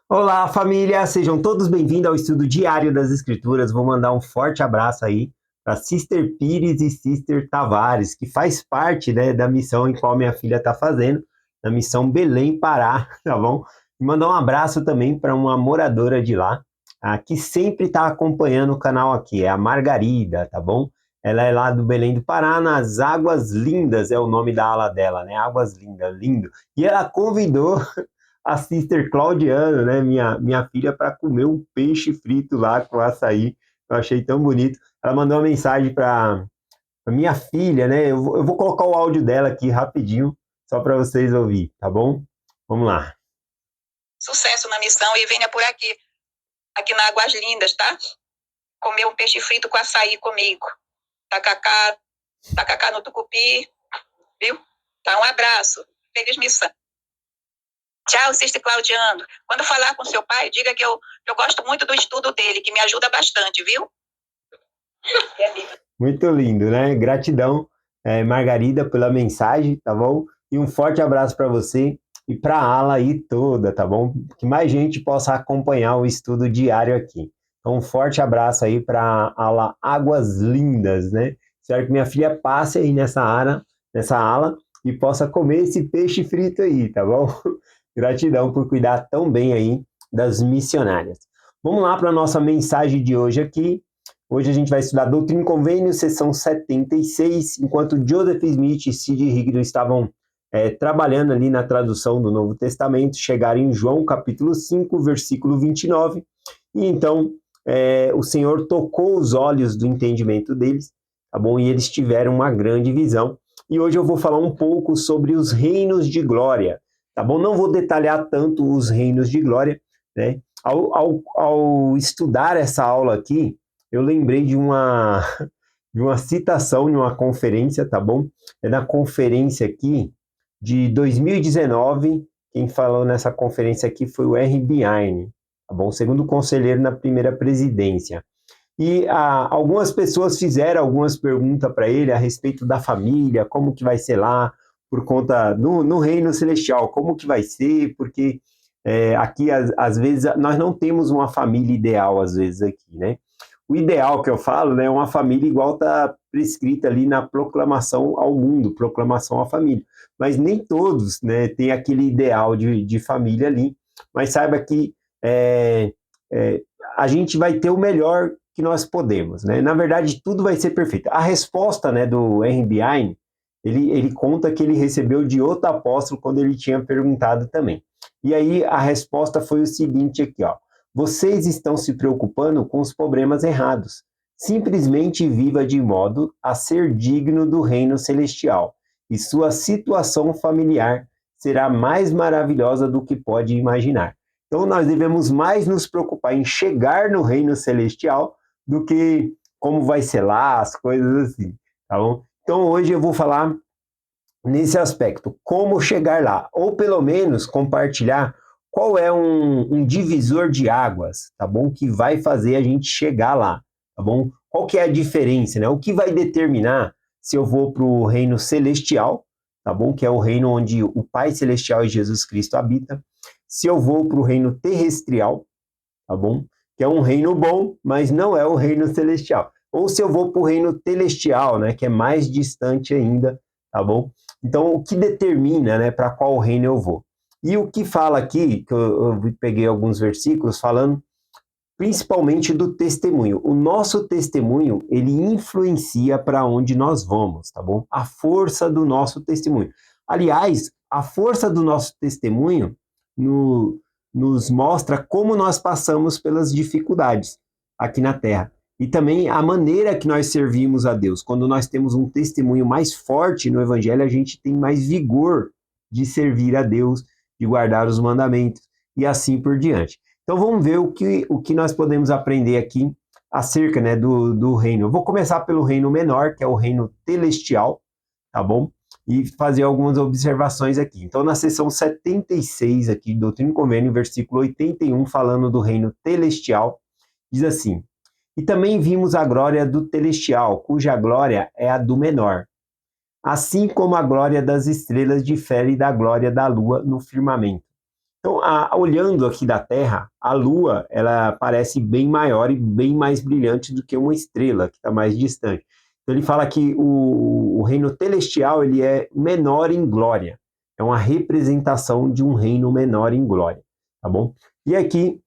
Olá, família! Sejam todos bem-vindos ao estudo diário das Escrituras. Vou mandar um forte abraço aí para Sister Pires e Sister Tavares, que faz parte, né, da missão em qual minha filha está fazendo, na missão Belém Pará, tá bom? E mandar um abraço também para uma moradora de lá, que sempre está acompanhando o canal aqui, é a Margarida, tá bom? Ela é lá do Belém do Pará, nas Águas Lindas, é o nome da ala dela, né? Águas Lindas, lindo. E ela convidou a Sister Claudiana, né, minha filha, para comer um peixe frito lá com açaí. Eu achei tão bonito. Ela mandou uma mensagem para minha filha, né? Eu vou colocar o áudio dela aqui rapidinho, só para vocês ouvir, tá bom? Vamos lá. Sucesso na missão e venha por aqui na Águas Lindas, tá? Comer um peixe frito com açaí comigo. Tacacá no tucupi, viu? Tá, um abraço. Feliz missão. Tchau, Sister Claudiano. Quando falar com seu pai, diga que eu gosto muito do estudo dele, que me ajuda bastante, viu? Muito lindo, né? Gratidão, Margarida, pela mensagem, tá bom? E um forte abraço para você e para a ala aí toda, tá bom? Que mais gente possa acompanhar o estudo diário aqui. Então, um forte abraço aí para a ala Águas Lindas, né? Espero que minha filha passe aí nessa ala e possa comer esse peixe frito aí, tá bom? Gratidão por cuidar tão bem aí das missionárias. Vamos lá para a nossa mensagem de hoje aqui. Hoje a gente vai estudar Doutrina e Convênio, sessão 76, enquanto Joseph Smith e C.D. Higdon estavam trabalhando ali na tradução do Novo Testamento, chegaram em João capítulo 5, versículo 29, e então o Senhor tocou os olhos do entendimento deles, tá bom? E eles tiveram uma grande visão. E hoje eu vou falar um pouco sobre os reinos de glória, tá bom? Não vou detalhar tanto os reinos de glória, né? Ao estudar essa aula aqui, eu lembrei de uma citação de uma conferência, tá bom? É na conferência aqui de 2019, quem falou nessa conferência aqui foi o R. Biane, tá bom? Segundo conselheiro na primeira presidência. E algumas pessoas fizeram algumas perguntas para ele a respeito da família, como que vai ser lá, por conta no reino celestial, como que vai ser, porque aqui, às vezes, nós não temos uma família ideal, às vezes, aqui, né? O ideal que eu falo, né, é uma família igual está prescrita ali na proclamação ao mundo, proclamação à família. Mas nem todos, né, têm aquele ideal de família ali. Mas saiba que a gente vai ter o melhor que nós podemos, né? Na verdade, tudo vai ser perfeito. A resposta, né, do RBI, ele conta que ele recebeu de outro apóstolo quando ele tinha perguntado também. E aí a resposta foi o seguinte aqui, ó. Vocês estão se preocupando com os problemas errados. Simplesmente viva de modo a ser digno do reino celestial, e sua situação familiar será mais maravilhosa do que pode imaginar. Então, nós devemos mais nos preocupar em chegar no reino celestial do que como vai ser lá, as coisas assim, tá bom? Então, hoje eu vou falar nesse aspecto, como chegar lá, ou pelo menos compartilhar qual é um divisor de águas, tá bom? Que vai fazer a gente chegar lá, tá bom? Qual que é a diferença, né? O que vai determinar se eu vou para o reino celestial, tá bom? Que é o reino onde o Pai Celestial e Jesus Cristo habita. Se eu vou para o reino terrestrial, tá bom? Que é um reino bom, mas não é o reino celestial. Ou se eu vou para o reino telestial, né? Que é mais distante ainda, tá bom? Então, o que determina, né, para qual reino eu vou? E o que fala aqui, que eu peguei alguns versículos falando, principalmente do testemunho. O nosso testemunho, ele influencia para onde nós vamos, tá bom? A força do nosso testemunho. Aliás, a força do nosso testemunho nos mostra como nós passamos pelas dificuldades aqui na Terra. E também a maneira que nós servimos a Deus. Quando nós temos um testemunho mais forte no Evangelho, a gente tem mais vigor de servir a Deus, de guardar os mandamentos e assim por diante. Então vamos ver o que nós podemos aprender aqui acerca, né, do reino. Eu vou começar pelo reino menor, que é o reino celestial, tá bom? E fazer algumas observações aqui. Então, na seção 76 aqui, Doutrina e Convênio, versículo 81, falando do reino celestial, diz assim: E também vimos a glória do celestial, cuja glória é a do menor. Assim como a glória das estrelas difere da glória da lua no firmamento. Então, olhando aqui da Terra, a Lua, ela parece bem maior e bem mais brilhante do que uma estrela, que está mais distante. Então, ele fala que o reino celestial, ele é menor em glória. É uma representação de um reino menor em glória, tá bom? E aqui,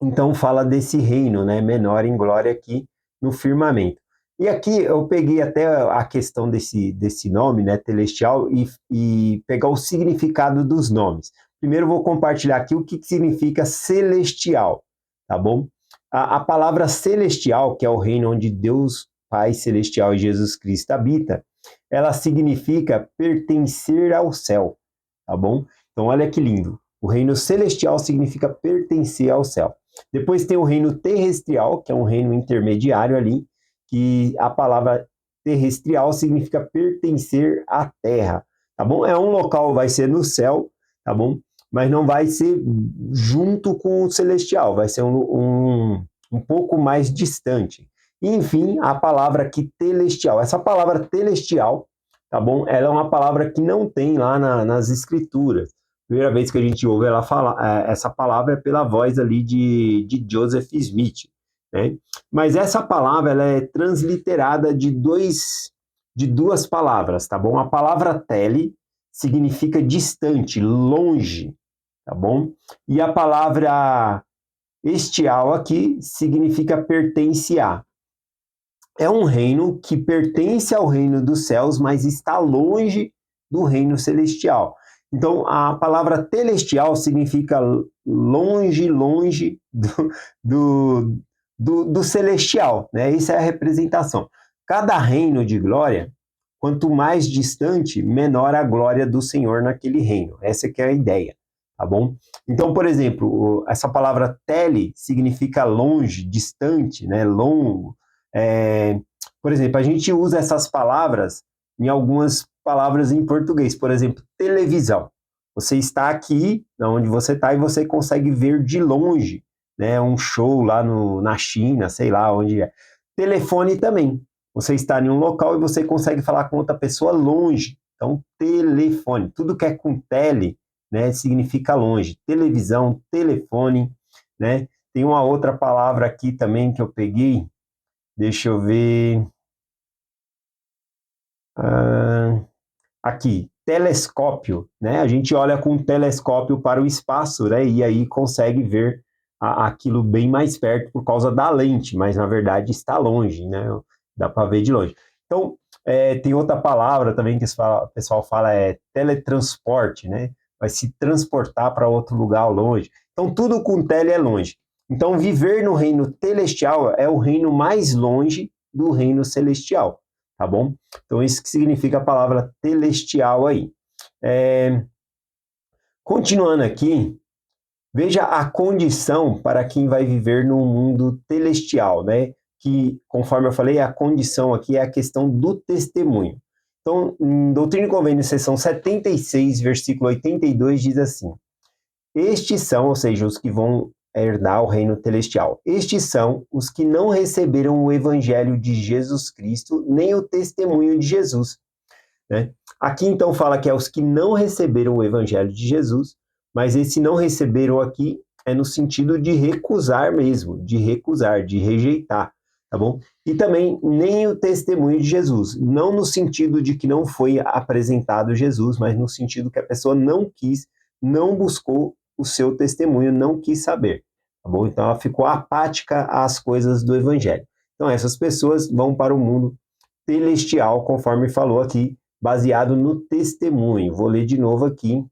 então, fala desse reino, né, menor em glória aqui no firmamento. E aqui eu peguei até a questão desse nome, né, celestial, e pegar o significado dos nomes. Primeiro eu vou compartilhar aqui o que significa celestial, tá bom? A palavra celestial, que é o reino onde Deus Pai Celestial e Jesus Cristo habita, ela significa pertencer ao céu, tá bom? Então olha que lindo. O reino celestial significa pertencer ao céu. Depois tem o reino terrestrial, que é um reino intermediário ali, que a palavra terrestrial significa pertencer à terra, tá bom? É um local, vai ser no céu, tá bom? Mas não vai ser junto com o celestial, vai ser um pouco mais distante. E, enfim, a palavra aqui celestial. Essa palavra celestial, tá bom? Ela é uma palavra que não tem lá nas escrituras. Primeira vez que a gente ouve ela falar essa palavra é pela voz ali de Joseph Smith, né? Mas essa palavra ela é transliterada de duas palavras, tá bom? A palavra tele significa distante, longe, tá bom? E a palavra estial aqui significa pertence a. É um reino que pertence ao reino dos céus, mas está longe do reino celestial. Então, a palavra celestial significa longe, longe do celestial, né? Essa é a representação. Cada reino de glória, quanto mais distante, menor a glória do Senhor naquele reino. Essa que é a ideia, tá bom? Então, por exemplo, essa palavra tele significa longe, distante, né? Longo. Por exemplo, a gente usa essas palavras em algumas palavras em português. Por exemplo, televisão. Você está aqui, onde você está, e você consegue ver de longe, né, um show lá na China, sei lá onde é. Telefone também. Você está em um local e você consegue falar com outra pessoa longe. Então, telefone. Tudo que é com tele, né, significa longe. Televisão, telefone, né? Tem uma outra palavra aqui também que eu peguei. Deixa eu ver. Aqui, telescópio, né? A gente olha com um telescópio para o espaço, né? E aí consegue ver aquilo bem mais perto por causa da lente, mas na verdade está longe, né? Dá para ver de longe. Então, tem outra palavra também que o pessoal fala, teletransporte, né? Vai se transportar para outro lugar longe. Então, tudo com tele é longe. Então, viver no reino celestial é o reino mais longe do reino celestial, tá bom? Então, isso que significa a palavra celestial aí. Continuando aqui, veja a condição para quem vai viver no mundo celestial, né? Que, conforme eu falei, a condição aqui é a questão do testemunho. Então, em Doutrina e Convênios, seção 76, versículo 82, diz assim: estes são, ou seja, os que vão herdar o reino celestial. Estes são os que não receberam o evangelho de Jesus Cristo, nem o testemunho de Jesus, né? Aqui, então, fala que é os que não receberam o evangelho de Jesus, mas esse não receberam aqui é no sentido de recusar mesmo, de recusar, de rejeitar, tá bom? E também nem o testemunho de Jesus, não no sentido de que não foi apresentado Jesus, mas no sentido que a pessoa não quis, não buscou o seu testemunho, não quis saber, tá bom? Então ela ficou apática às coisas do evangelho. Então essas pessoas vão para o mundo celestial, conforme falou aqui, baseado no testemunho. Vou ler de novo aqui.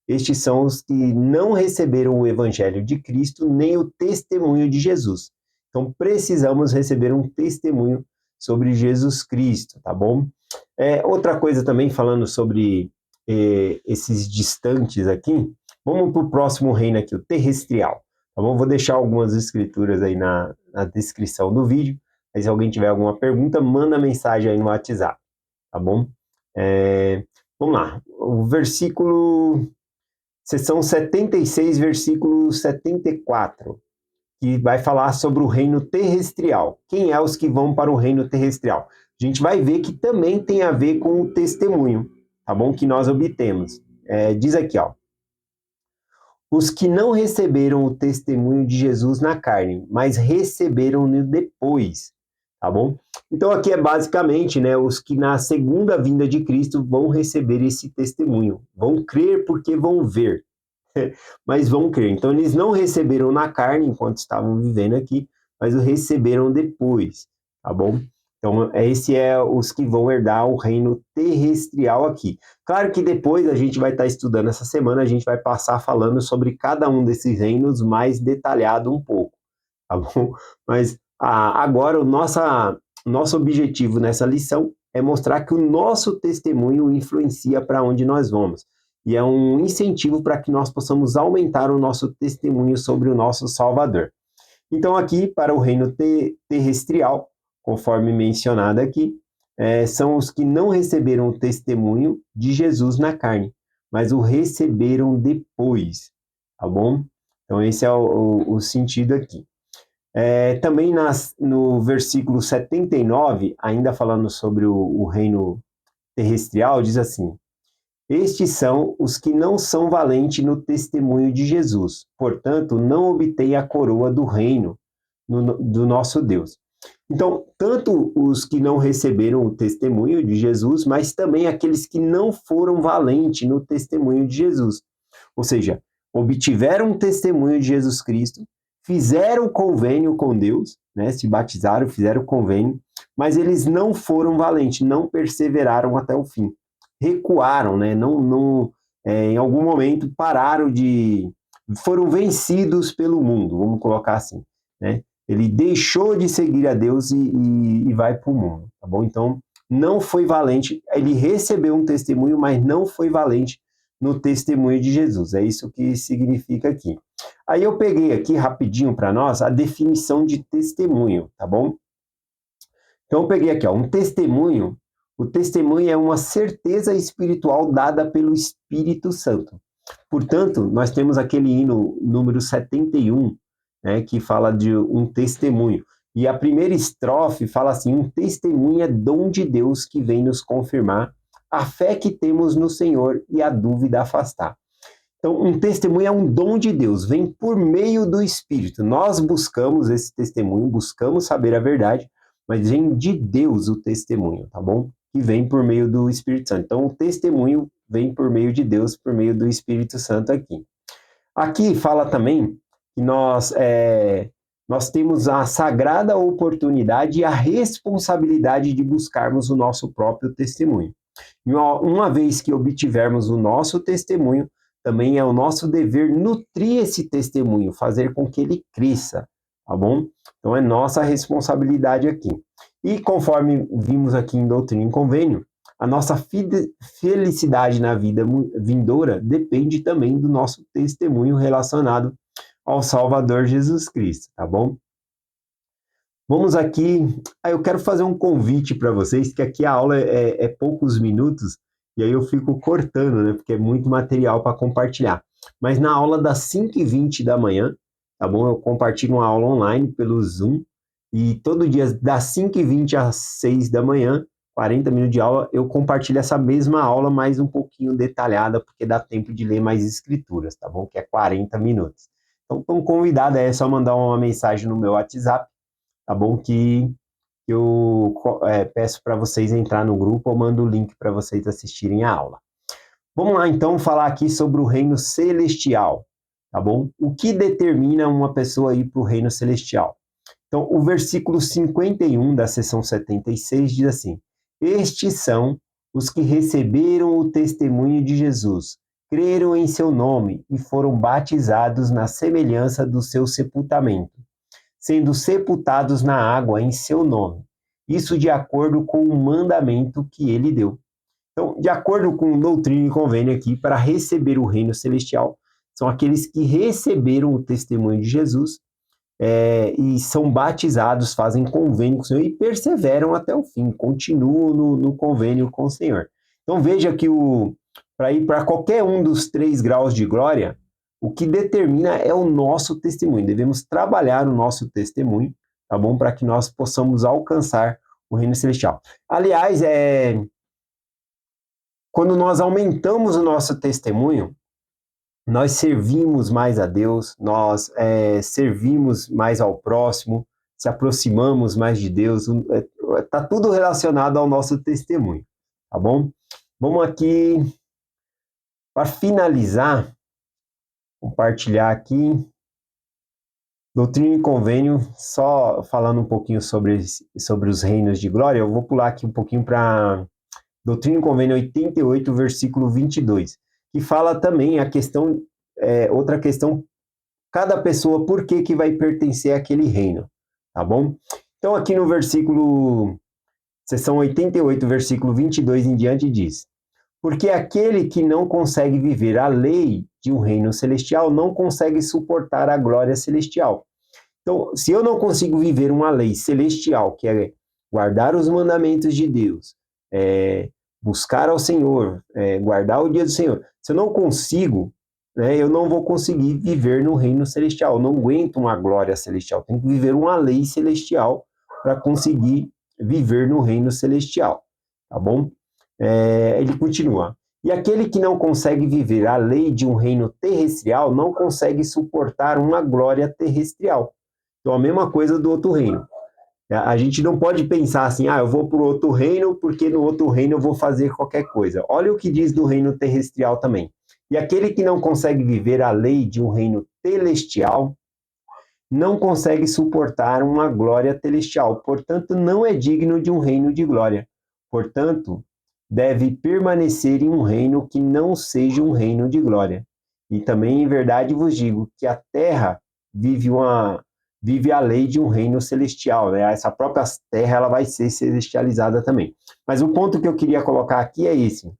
Estes são os que não receberam o evangelho de Cristo, nem o testemunho de Jesus. Então precisamos receber um testemunho sobre Jesus Cristo, tá bom? Outra coisa também, falando sobre esses distantes aqui, vamos para o próximo reino aqui, o terrestrial, tá bom? Vou deixar algumas escrituras aí na descrição do vídeo, aí se alguém tiver alguma pergunta, manda mensagem aí no WhatsApp, tá bom? Vamos lá, o versículo, seção 76, versículo 74, que vai falar sobre o reino terrestrial. Quem é os que vão para o reino terrestrial? A gente vai ver que também tem a ver com o testemunho, tá bom? Que nós obtemos. Diz aqui, ó. os que não receberam o testemunho de Jesus na carne, mas receberam-no depois, tá bom? Então aqui é basicamente, né, os que na segunda vinda de Cristo vão receber esse testemunho, vão crer porque vão ver, mas vão crer. Então eles não receberam na carne enquanto estavam vivendo aqui, mas o receberam depois, tá bom? Então esse é os que vão herdar o reino terrestrial aqui. Claro que depois a gente vai estar estudando essa semana, a gente vai passar falando sobre cada um desses reinos mais detalhado um pouco, tá bom? Mas agora nosso objetivo nessa lição é mostrar que o nosso testemunho influencia para onde nós vamos. E é um incentivo para que nós possamos aumentar o nosso testemunho sobre o nosso Salvador. Então, aqui, para o reino terrestrial, conforme mencionado aqui, são os que não receberam o testemunho de Jesus na carne, mas o receberam depois, tá bom? Então, esse é o sentido aqui. Também no versículo 79, ainda falando sobre o reino terrestrial, diz assim: estes são os que não são valentes no testemunho de Jesus, portanto, não obtêm a coroa do reino do nosso Deus. Então, tanto os que não receberam o testemunho de Jesus, mas também aqueles que não foram valentes no testemunho de Jesus. Ou seja, obtiveram o testemunho de Jesus Cristo, fizeram convênio com Deus, né, se batizaram, fizeram convênio, mas eles não foram valentes, não perseveraram até o fim. Recuaram, né, em algum momento pararam foram vencidos pelo mundo, vamos colocar assim, né? Ele deixou de seguir a Deus e vai para o mundo, tá bom? Então, não foi valente, ele recebeu um testemunho, mas não foi valente no testemunho de Jesus, é isso que significa aqui. Aí eu peguei aqui rapidinho para nós a definição de testemunho, tá bom? Então eu peguei aqui, ó, um testemunho. O testemunho é uma certeza espiritual dada pelo Espírito Santo. Portanto, nós temos aquele hino número 71, né, que fala de um testemunho. E a primeira estrofe fala assim: um testemunho é dom de Deus que vem nos confirmar a fé que temos no Senhor e a dúvida afastar. Então, um testemunho é um dom de Deus, vem por meio do Espírito. Nós buscamos esse testemunho, buscamos saber a verdade, mas vem de Deus o testemunho, tá bom? Que vem por meio do Espírito Santo. Então, o testemunho vem por meio de Deus, por meio do Espírito Santo aqui. Aqui fala também que nós temos a sagrada oportunidade e a responsabilidade de buscarmos o nosso próprio testemunho. E uma vez que obtivermos o nosso testemunho, também é o nosso dever nutrir esse testemunho, fazer com que ele cresça, tá bom? Então é nossa responsabilidade aqui. E conforme vimos aqui em Doutrina e Convênio, a nossa felicidade na vida vindoura depende também do nosso testemunho relacionado ao Salvador Jesus Cristo, tá bom? Vamos aqui. Eu quero fazer um convite para vocês, que aqui a aula é poucos minutos, e aí eu fico cortando, né? Porque é muito material para compartilhar. Mas na aula das 5h20 da manhã, tá bom? Eu compartilho uma aula online pelo Zoom, e todo dia, das 5h20 às 6 da manhã, 40 minutos de aula, eu compartilho essa mesma aula, mais um pouquinho detalhada, porque dá tempo de ler mais escrituras, tá bom? Que é 40 minutos. Então, estão convidados, é só mandar uma mensagem no meu WhatsApp, tá bom? Que eu peço para vocês entrar no grupo, ou mando o link para vocês assistirem a aula. Vamos lá, então, falar aqui sobre o reino celestial, tá bom? O que determina uma pessoa ir para o reino celestial? Então, o versículo 51 da seção 76 diz assim: estes são os que receberam o testemunho de Jesus, creram em seu nome e foram batizados na semelhança do seu sepultamento, sendo sepultados na água em seu nome. Isso de acordo com o mandamento que ele deu. Então, de acordo com Doutrina e Convênio aqui, para receber o reino celestial, são aqueles que receberam o testemunho de Jesus e são batizados, fazem convênio com o Senhor e perseveram até o fim, continuam no convênio com o Senhor. Então veja que para ir para qualquer um dos 3 graus de glória, o que determina é o nosso testemunho. Devemos trabalhar o nosso testemunho, tá bom? Para que nós possamos alcançar o reino celestial. Aliás, quando nós aumentamos o nosso testemunho, nós servimos mais a Deus, nós servimos mais ao próximo, se aproximamos mais de Deus, está tudo relacionado ao nosso testemunho, tá bom? Vamos aqui, para finalizar, compartilhar aqui, Doutrina e Convênio, só falando um pouquinho sobre os reinos de glória, eu vou pular aqui um pouquinho para Doutrina e Convênio 88, versículo 22, que fala também a questão, outra questão, cada pessoa, por que vai pertencer àquele reino, tá bom? Então aqui no versículo, seção 88, versículo 22 em diante diz: porque aquele que não consegue viver a lei de um reino celestial não consegue suportar a glória celestial. Então, se eu não consigo viver uma lei celestial, que é guardar os mandamentos de Deus, buscar ao Senhor, guardar o dia do Senhor, se eu não consigo, né, eu não vou conseguir viver no reino celestial, eu não aguento uma glória celestial, tenho que viver uma lei celestial para conseguir viver no reino celestial, tá bom? Ele continua: e aquele que não consegue viver a lei de um reino terrestrial não consegue suportar uma glória terrestrial. Então, a mesma coisa do outro reino. A gente não pode pensar assim, eu vou para o outro reino porque no outro reino eu vou fazer qualquer coisa. Olha o que diz do reino terrestrial também. E aquele que não consegue viver a lei de um reino celestial não consegue suportar uma glória celestial, portanto, não é digno de um reino de glória. Portanto, deve permanecer em um reino que não seja um reino de glória. E também, em verdade, vos digo que a terra vive a lei de um reino celestial, né? Essa própria terra ela vai ser celestializada também. Mas o ponto que eu queria colocar aqui é esse: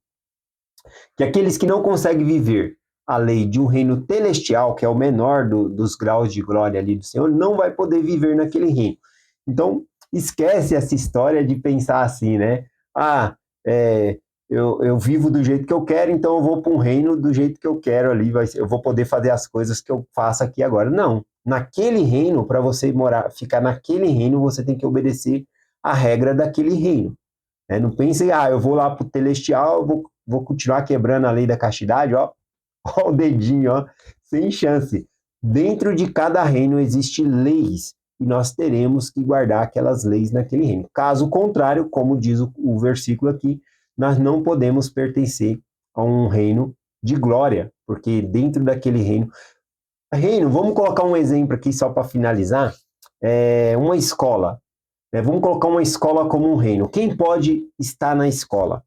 que aqueles que não conseguem viver a lei de um reino celestial, que é o menor dos graus de glória ali do Senhor, não vai poder viver naquele reino. Então, esquece essa história de pensar assim, né? Eu vivo do jeito que eu quero, então eu vou para um reino do jeito que eu quero ali, eu vou poder fazer as coisas que eu faço aqui agora. Não. Naquele reino, para você ficar naquele reino, você tem que obedecer a regra daquele reino. Não pense, eu vou lá para o celestial, vou continuar quebrando a lei da castidade, ó o dedinho, ó, sem chance. Dentro de cada reino existem leis, e nós teremos que guardar aquelas leis naquele reino. Caso contrário, como diz o versículo aqui, nós não podemos pertencer a um reino de glória, porque dentro daquele reino, vamos colocar um exemplo aqui só para finalizar, uma escola. Vamos colocar uma escola como um reino. Quem pode estar na escola?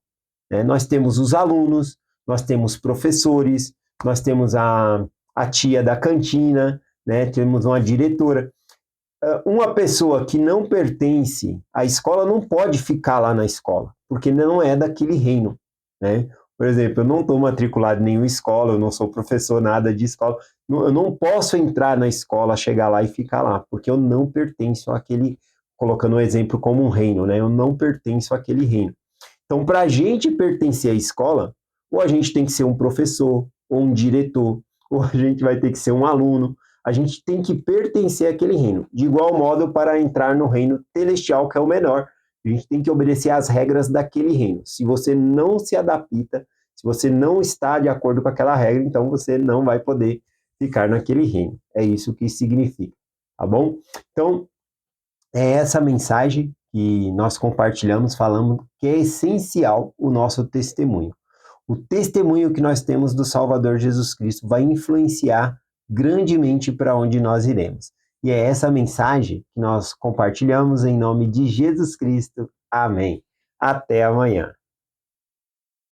Nós temos os alunos, nós temos professores, nós temos a tia da cantina, né? Temos uma diretora. Uma pessoa que não pertence à escola não pode ficar lá na escola, porque não é daquele reino, né? Por exemplo, eu não estou matriculado em nenhuma escola, eu não sou professor, nada de escola, eu não posso entrar na escola, chegar lá e ficar lá, porque eu não pertenço àquele, colocando um exemplo como um reino, né? Eu não pertenço àquele reino. Então, para a gente pertencer à escola, ou a gente tem que ser um professor, ou um diretor, ou a gente vai ter que ser um aluno, a gente tem que pertencer àquele reino. De igual modo, para entrar no reino celestial, que é o menor, a gente tem que obedecer às regras daquele reino. Se você não se adapta, se você não está de acordo com aquela regra, então você não vai poder ficar naquele reino. É isso que significa, tá bom? Então, é essa mensagem que nós compartilhamos, falando que é essencial o nosso testemunho. O testemunho que nós temos do Salvador Jesus Cristo vai influenciar grandemente para onde nós iremos. E é essa mensagem que nós compartilhamos em nome de Jesus Cristo. Amém. Até amanhã.